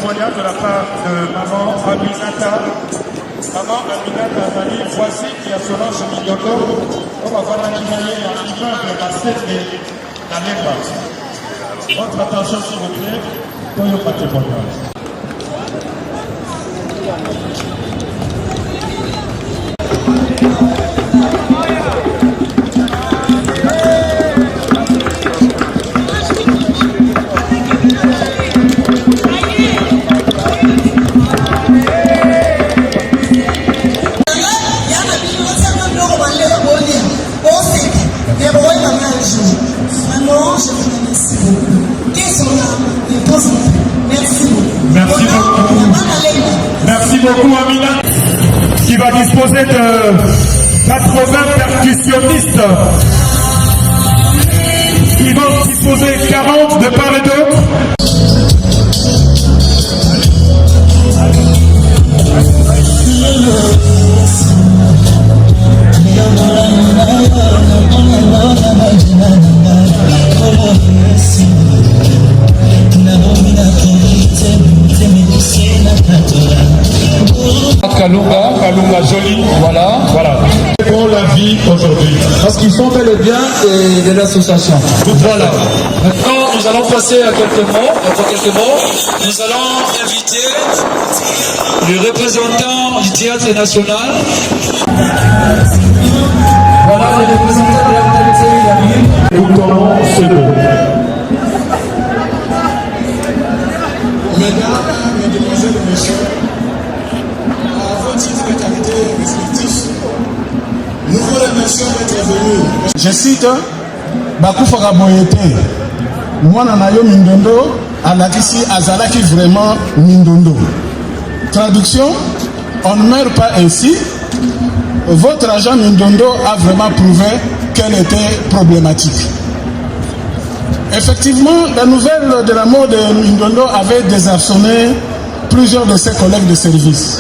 témoignage de la part de maman Aminata. Maman Aminata Azali, voici qui a son nom chez Mignoto. On va voir la lignée en immeuble la tête de la Lemba. Votre attention s'il vous plaît, pour le témoignage. Merci beaucoup Amina, qui va disposer de 80 percussionnistes qui vont disposer 40 de part et d'autre. Kalunga Jolie, voilà. Pour la vie aujourd'hui. Parce qu'ils sont bel et bien de l'association. Voilà. Maintenant, nous allons passer à quelques mots. Nous allons inviter le représentant du Théâtre National. Voilà, le représentant de la télé. Écoutons ce mot. Mesdames, Mesdemoiselles et Messieurs, à vos titres de qualité respectifs, nous vous remercions d'être venus. Je cite Bakufaka Boyete, Mwana Nayo Mindondo, Alakisi Azalaki vraiment Mindondo. Traduction, on ne meurt pas ainsi. Votre agent Mindondo a vraiment prouvé qu'elle était problématique. Effectivement, la nouvelle de la mort de Mindondo avait désarçonné plusieurs de ses collègues de service.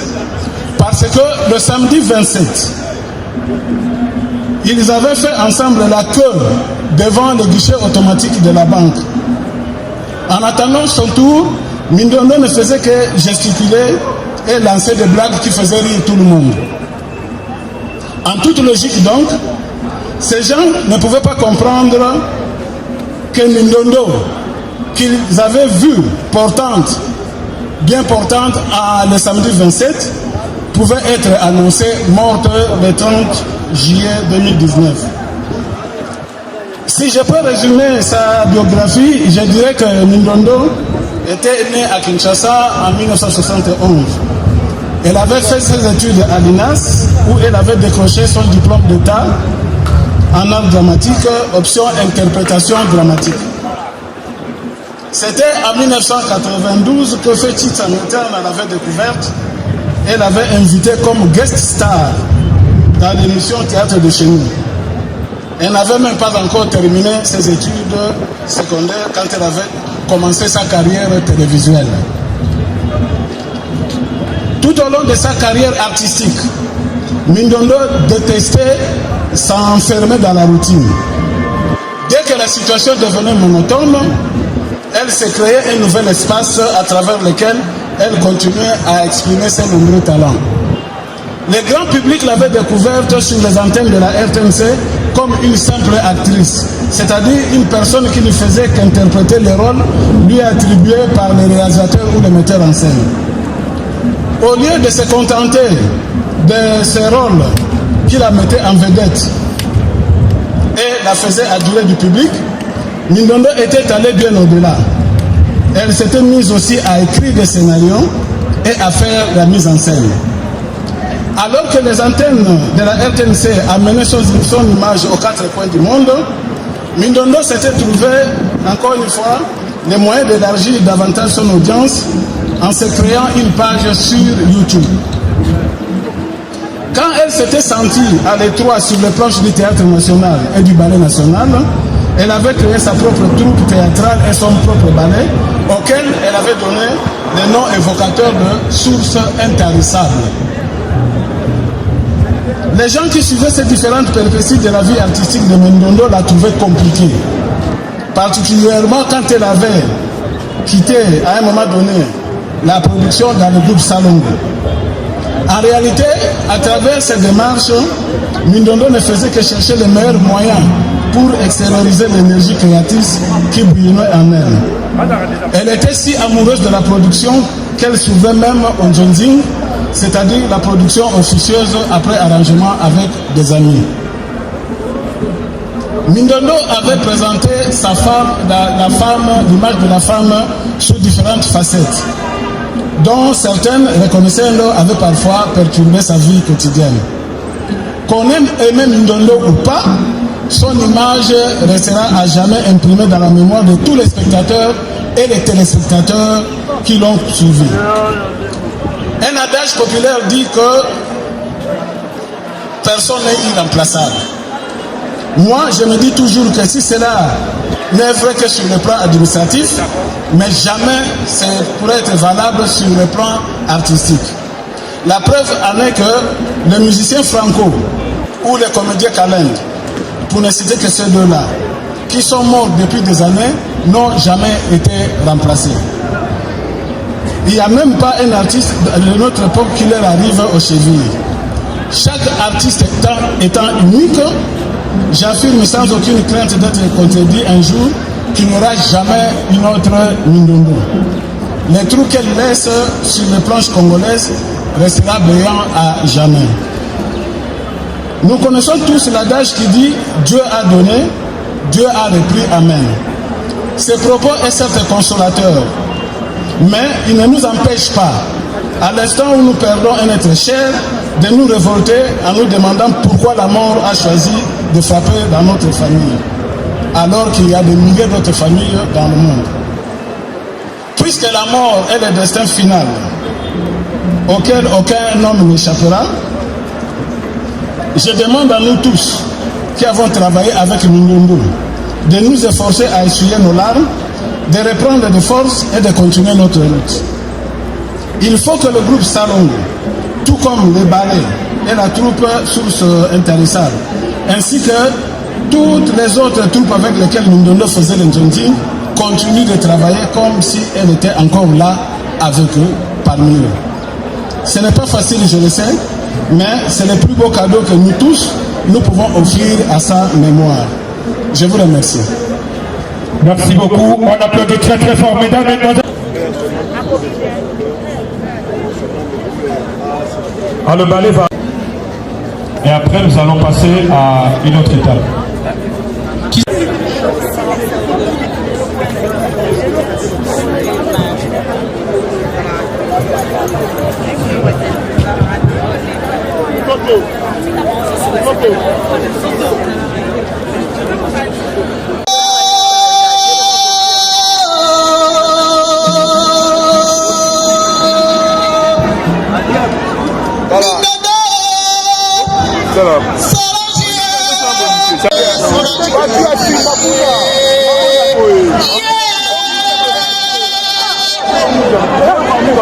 Parce que le samedi 27, ils avaient fait ensemble la queue devant le guichet automatique de la banque. En attendant son tour, Mindondo ne faisait que gesticuler et lancer des blagues qui faisaient rire tout le monde. En toute logique donc, ces gens ne pouvaient pas comprendre que Mindondo, qu'ils avaient vu bien portante le samedi 27, pouvait être annoncée morte le 30 juillet 2019. Si je peux résumer sa biographie, je dirais que Mindondo était née à Kinshasa en 1971. Elle avait fait ses études à l'INAS, où elle avait décroché son diplôme d'État en art dramatique, option interprétation dramatique. C'était en 1992 que Féti Tsanoterne l'avait découverte. Elle l'avait invitée comme guest star dans l'émission Théâtre de chez nous. Elle n'avait même pas encore terminé ses études secondaires quand elle avait commencé sa carrière télévisuelle. Tout au long de sa carrière artistique, Mindondo détestait s'enfermer dans la routine. Dès que la situation devenait monotone, elle s'est créée un nouvel espace à travers lequel elle continuait à exprimer ses nombreux talents. Le grand public l'avait découverte sur les antennes de la RTNC comme une simple actrice, c'est-à-dire une personne qui ne faisait qu'interpréter les rôles lui attribués par les réalisateurs ou les metteurs en scène. Au lieu de se contenter de ces rôles qui la mettaient en vedette et la faisaient adorer du public, Mindondo était allée bien au-delà. Elle s'était mise aussi à écrire des scénarios et à faire la mise en scène. Alors que les antennes de la RTNC amenaient son image aux quatre coins du monde, Mindondo s'était trouvé, encore une fois, les moyens d'élargir davantage son audience en se créant une page sur YouTube. Quand elle s'était sentie à l'étroit sur les planches du Théâtre National et du Ballet National, elle avait créé sa propre troupe théâtrale et son propre ballet, auquel elle avait donné le nom évocateur de sources intarissables. Les gens qui suivaient ces différentes péripéties de la vie artistique de Mindondo la trouvaient compliquée. Particulièrement quand elle avait quitté à un moment donné la production dans le groupe Salongo. En réalité, à travers cette démarche, Mindondo ne faisait que chercher les meilleurs moyens pour extérioriser l'énergie créatrice qui bouillonnait en elle. Elle était si amoureuse de la production qu'elle souvait même au Jonzing, c'est-à-dire la production officieuse après arrangement avec des amis. Mindondo avait présenté sa femme, l'image de la femme sous différentes facettes, dont certaines, reconnaissez-le, avaient parfois perturbé sa vie quotidienne. Qu'on aime aimer Mindondo ou pas, son image restera à jamais imprimée dans la mémoire de tous les spectateurs et les téléspectateurs qui l'ont suivi. Un adage populaire dit que personne n'est irremplaçable. Moi, je me dis toujours que si cela n'est vrai que sur le plan administratif, mais jamais ça pourrait être valable sur le plan artistique. La preuve en est que les musiciens franco ou les comédiens calendres, pour ne citer que ces deux-là, qui sont morts depuis des années, n'ont jamais été remplacés. Il n'y a même pas un artiste de notre époque qui leur arrive aux chevilles. Chaque artiste étant unique, j'affirme sans aucune crainte d'être contredit un jour qu'il n'y aura jamais une autre Mindondo. Les trous qu'elle laisse sur les planches congolaises restera brillant à jamais. Nous connaissons tous l'adage qui dit « Dieu a donné, Dieu a repris, Amen ». Ces propos est certes consolateur, mais il ne nous empêche pas, à l'instant où nous perdons un être cher, de nous révolter en nous demandant pourquoi la mort a choisi de frapper dans notre famille, alors qu'il y a des milliers d'autres familles dans le monde. Puisque la mort est le destin final, auquel aucun homme n'échappera, je demande à nous tous qui avons travaillé avec Mindondo de nous efforcer à essuyer nos larmes, de reprendre des forces et de continuer notre route. Il faut que le groupe Salongo, tout comme les ballets et la troupe Source Intéressable, ainsi que toutes les autres troupes avec lesquelles Mindondo faisait l'Indjonji, continuent de travailler comme si elle était encore là avec eux, parmi eux. Ce n'est pas facile, je le sais, mais c'est le plus beau cadeau que nous tous, nous pouvons offrir à sa mémoire. Je vous remercie. Merci beaucoup. On applaudit très très fort, mesdames et mesdemoiselles. Ah, le ballet va. Et après, nous allons passer à une autre étape.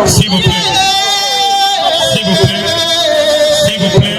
S'il vous plaît, s'il vous plaît, s'il vous plaît.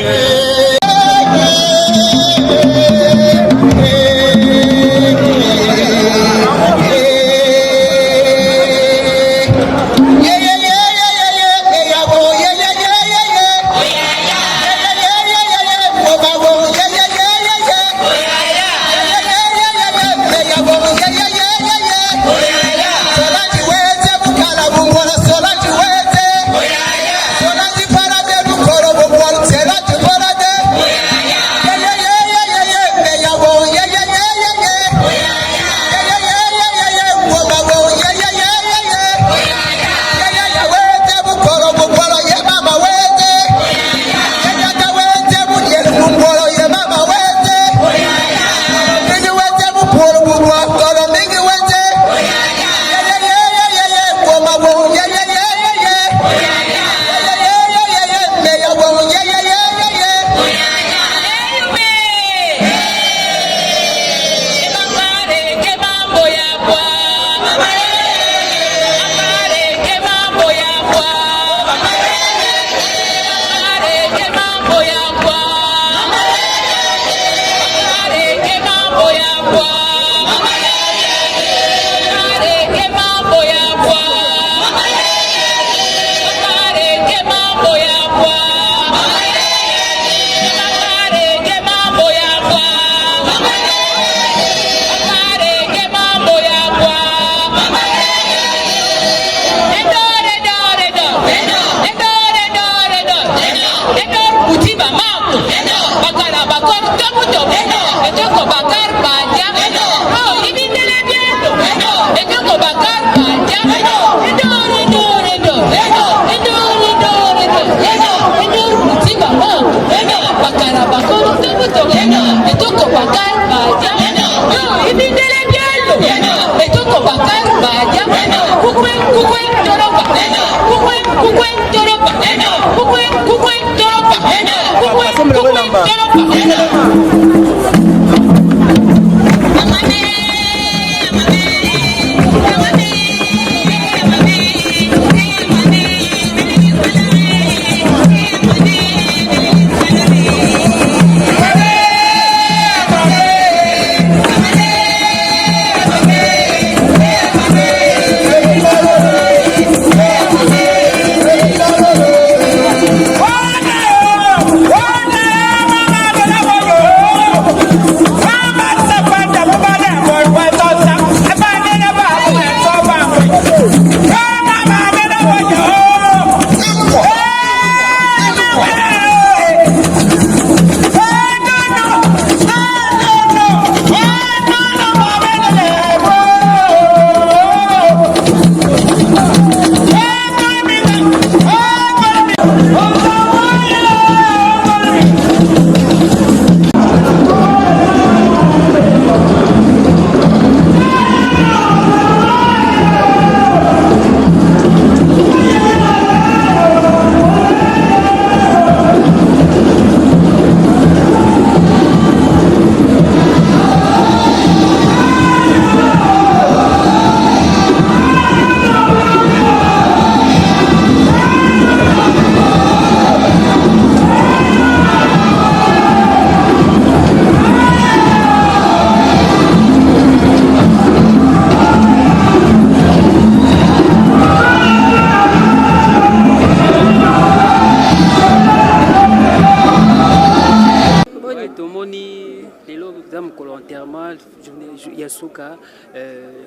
Yasuka,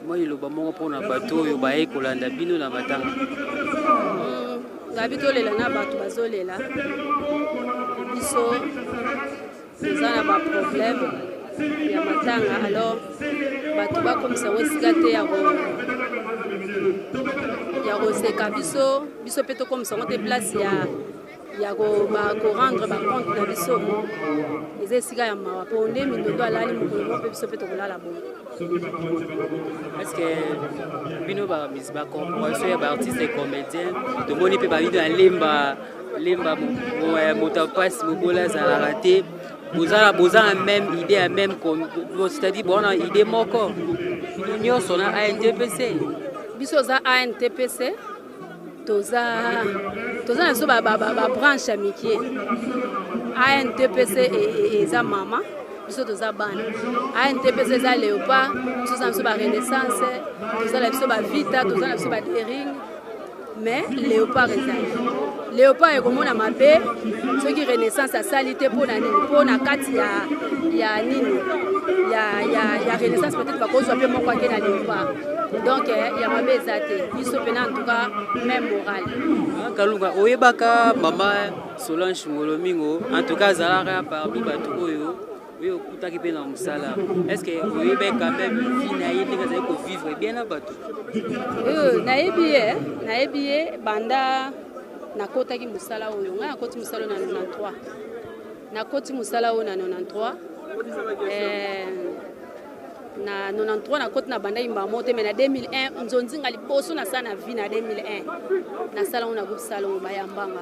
moi il loba mon pour na bateau yo bae kolanda bino na matanga. Gabito lela na bato bazolela. Biso zana ba problème ya matanga alors bato ba comme ça wesika te ya go seka biso peto comme ça on te place ya go ba ko rendre ba compte na biso. Eze sika ya mawa po nde mindondo alali mukolo pe biso peto kolala bon. Est-ce que bino ba misba corporation ya ba artiste et comédien to moni pe ba bino lemba moto passe mobola za la raté bozala même idée à même comme c'est-à-dire bon idée moko nous sommes à ANTPC biso za ANTPC toza na so ba branche amitié ANTPC et za mama biso toza bana ANTPC za Léopard biso za so ba Renaissance toza la biso ba Vita toza na biso ba Dering mais Léopard ezali Léopard ekomona mabe soki Renaissance asalite pona nini pona kati ya nini ya Renaissance peut-être bakozwa pe moko akena Léopard donc ya mabe ezate biso pena en tout cas même moral Kalunga oyebaka mama Solange Ngolomingo en tout cas zalaka parmi bato oyo oyo kutaki pe na musala est-ce que oyebeka quand même vie na ye ndenge azali ko vivre bien na bato nayebi banda nakotaki musala oyo ngai nakoti musala na 93 nakoti musala oyo na 93 na 93 nakoti na banda imba mote mais na 2001 nzonzi ngali boso na sana vie na 2001 na sala on a groupe salon bayambanga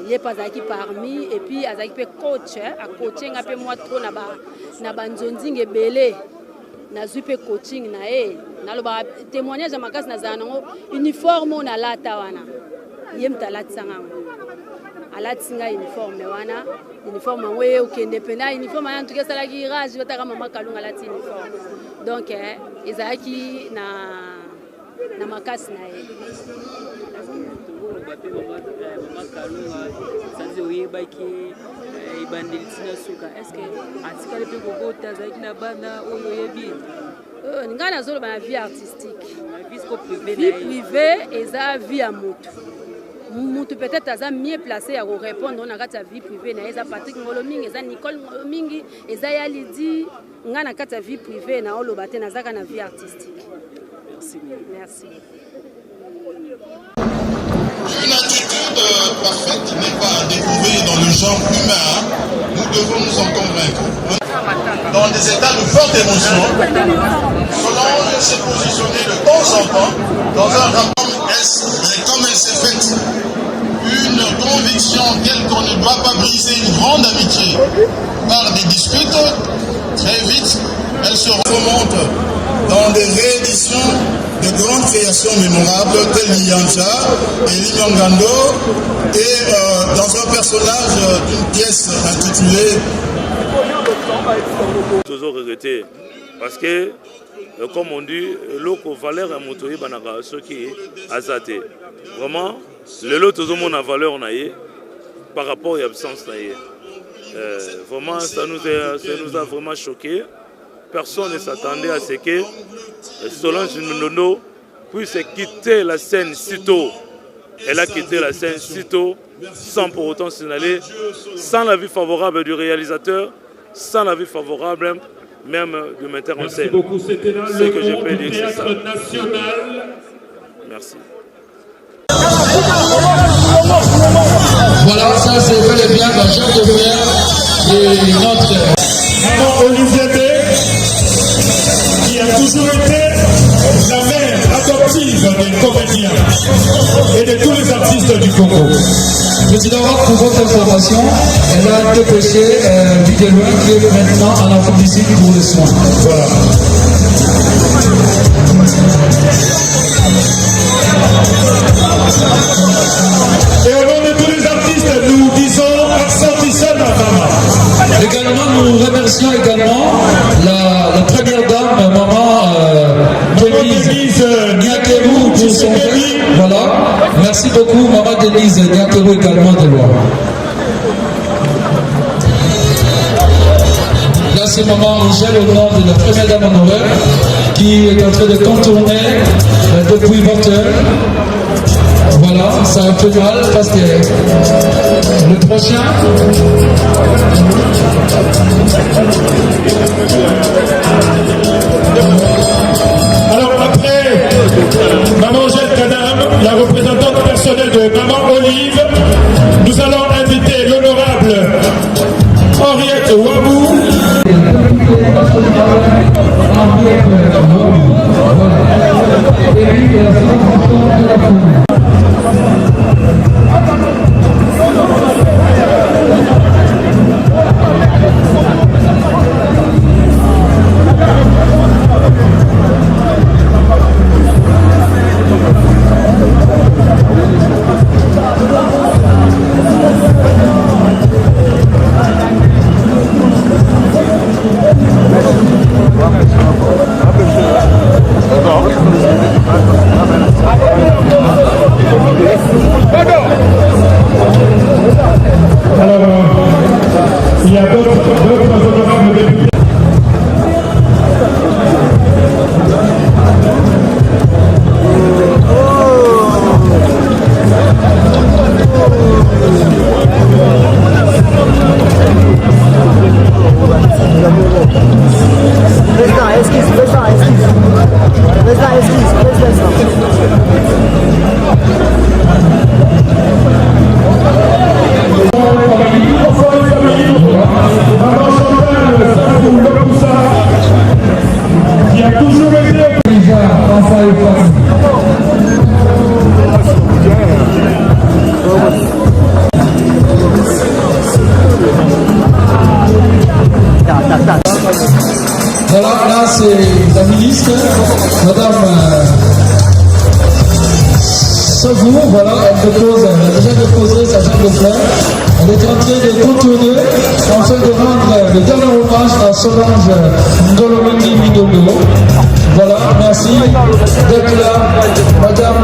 ye pas azaki parmi et puis azaki pe coach a coaching a pe moi trop na ba nzonzi ngebele na zupe coaching na naloba témoignage makasi na zanango uniforme na lata wana yem talatsanga alatsinga uniforme wana uniforme we okende pena uniforme en tout cas ça la girage bataka mama Kalunga lati uniforme donc ezaki na makasi na ye mama Kalunga sanzi oyebaki ibandelitina suka est-ce que atikale pe kokota zaki na bana oyo yebi ninga nazoloba na vie artistique vie privée eza vie ya moto mutu peut-être aza mieux placé à répondre na kati ya vie privée na eza Patrick Ngolomingi eza Nicole Ngolomingi eza ya Lydie nga na kati ya vie privée na oloba te nazaka na vie artistique. Merci. Une attitude parfaite qui n'est pas à découvrir dans le genre humain, nous devons nous en convaincre. Dans des états de forte émotion, Solange s'est positionnée de temps en temps dans un rapport S, mais comme elle s'est faite une conviction telle qu'on ne doit pas briser une grande amitié par des disputes, très vite, elle se remonte dans des rééditions de grandes créations mémorables telles Liancha et Limangando et dans un personnage d'une pièce intitulée toujours regretté parce que comme on dit l'eau valeur à motoyer banaka ce qui est azaté vraiment le lot tout le monde a valeur par rapport à l'absence vraiment ça nous a vraiment choqué. Personne ne s'attendait à ce que Solange Mindondo puisse quitter la scène si tôt. Elle a quitté la scène si tôt sans pour autant signaler, sans l'avis favorable du réalisateur, sans l'avis favorable même du metteur en scène. Ce que je peux dire, c'est ça. Merci. Voilà, ça c'est bel et bien la chef de fer et notre Olivier B, qui a toujours été la mère adoptive des comédiens et de tous les artistes du Congo. Président, pour votre information, elle a dépêché Vidéloin qui est maintenant en Afrique du Sud pour les soins. Voilà. Et au nom de tous les artistes, nous disons Asantissel Mama. Également, nous remercions également la première dame, maman Denise Niakeru pour son père. Voilà. Merci beaucoup, maman Denise Niakeru également de Loire. Là, c'est maman Michel au nom de la première dame honoraire qui est en train de contourner depuis Mortel. Voilà, ça a fait mal parce que le prochain. Alors après Maman Angèle Kadam, la représentante personnelle de Maman Olive, nous allons inviter l'honorable Henriette Wabou. Il y a d'autres honorables députés. Voilà, là c'est la ministre, Madame Savou, voilà, elle a déjà déposé sa jambe de fer. Elle est en train de contourner, en train de rendre le dernier hommage à Solange Ngolomeni Mindondo. Voilà, merci d'être là, Madame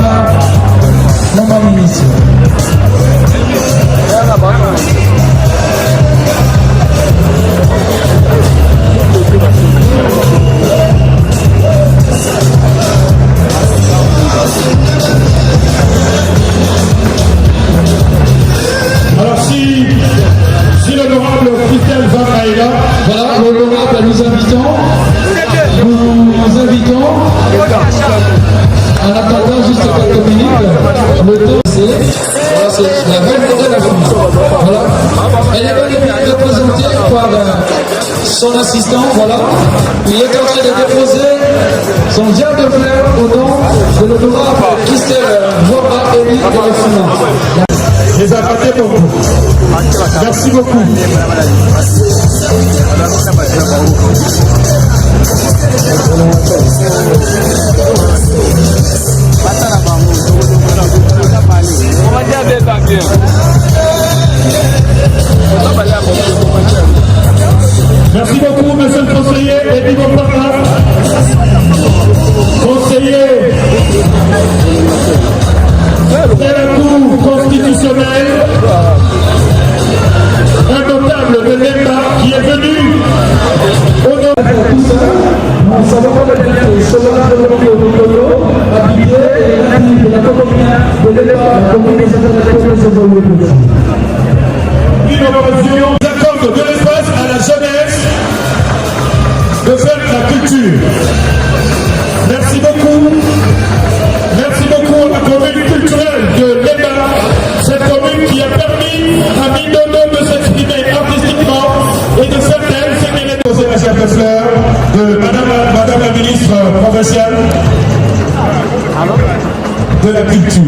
Maman Ministre. Alors si l'honorable Christelle Van Maïla, voilà, l'honorable, nous invitons, en attendant juste quelques minutes, le temps c'est, voilà, c'est la belle de la famille. Voilà. Elle est bel et bien représentée par son assistant, voilà. Il est en train de déposer son diable de fleurs au nom de l'honorable Christelle Voba Eli de la Finance. Les abattés beaucoup. Merci beaucoup. Merci beaucoup, monsieur le conseiller et vive papa. Conseiller de la Cour constitutionnelle, un notable de l'État qui est venu au nom de nous savons pas le chemin de habillé et de la commune de l'État, la commune des internationaux. Innovation accorde de l'espace à la jeunesse de faire de la culture. Merci beaucoup. Merci beaucoup à la commune culturelle de l'État, cette commune qui a permis à Mindondo de s'exprimer artistiquement et de faire d'elle ce qu'elle est. Posé la chef de fleurs de Madame la ministre provinciale de la culture.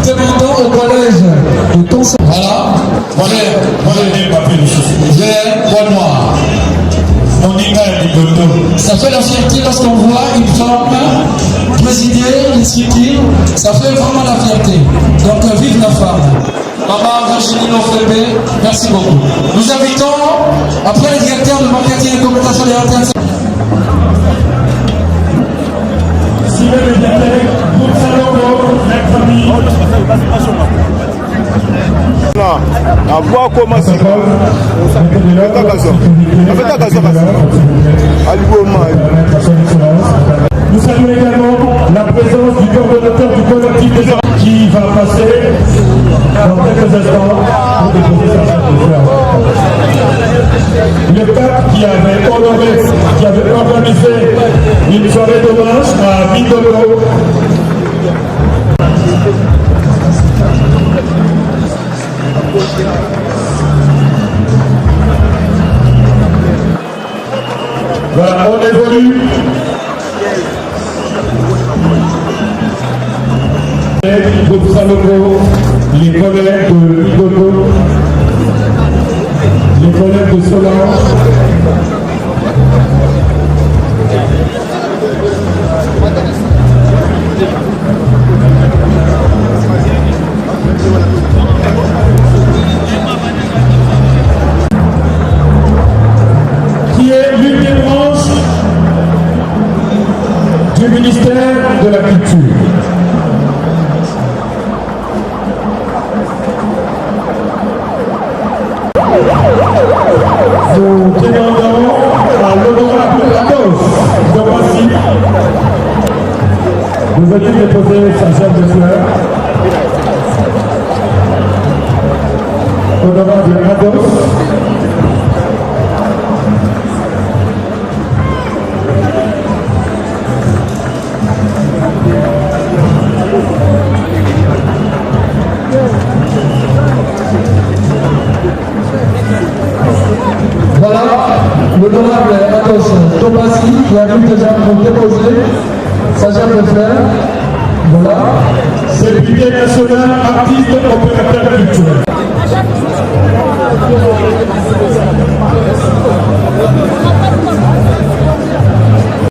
Demandons au collège de Tonson. Voilà, vert, poil noir. Ça fait la fierté lorsqu'on voit une femme présider une cité, ça fait vraiment la fierté. Donc vive la femme. Maman Virginie Lofrébé, merci beaucoup. Nous invitons, après le directeur de marketing et communication des RTL. Nous saluons également la présence du coordonnateur du collectif des hommes qui va passer dans quelques instants pour déposer sa charte de fleurs. Le pape qui avait organisé une soirée d'hommage à Mindondo. Voilà, on évolue. Groupe Salomon, les collègues de Mindondo, les collègues de Solange. Qui est l'une des branches du ministère de la Culture. Nous demandons à l'honorable Athos de Roissy de venir déposer sa gerbe de fleurs. Honorable Athos. Voilà, l'honorable Athos Tobasi qui a vu déjà pour déposer sa gerbe de fleurs. Voilà. Député national, artiste, opérateur culturel.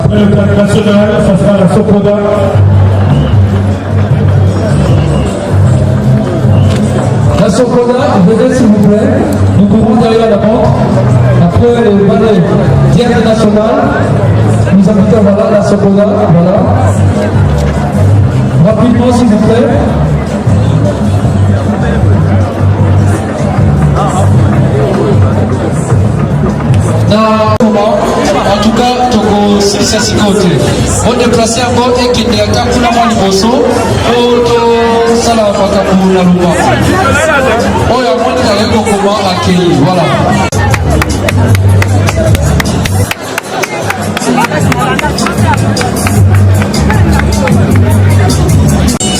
Après le cadre national, ça sera la Sopoda. La Sopoda, venez s'il vous plaît. Nous courons derrière la porte. Après le ballet Diane national, nous invitons voilà, la Sopoda. Voilà. Rapidement s'il vous plaît. En tout cas, Togo, si ça s'y côté. On déplace un bon et qui est à Kakula Maniboso, au Salafaka pour la Lupa. Oh, il y a moins de comment accueillir. Voilà.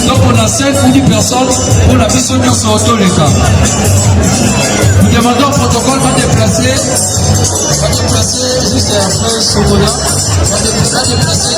Donc on a 5 ou 10 personnes pour la mission sur auto les cas. Nous demandons au protocole va déplacer juste après ce moment-là. Va déplacer.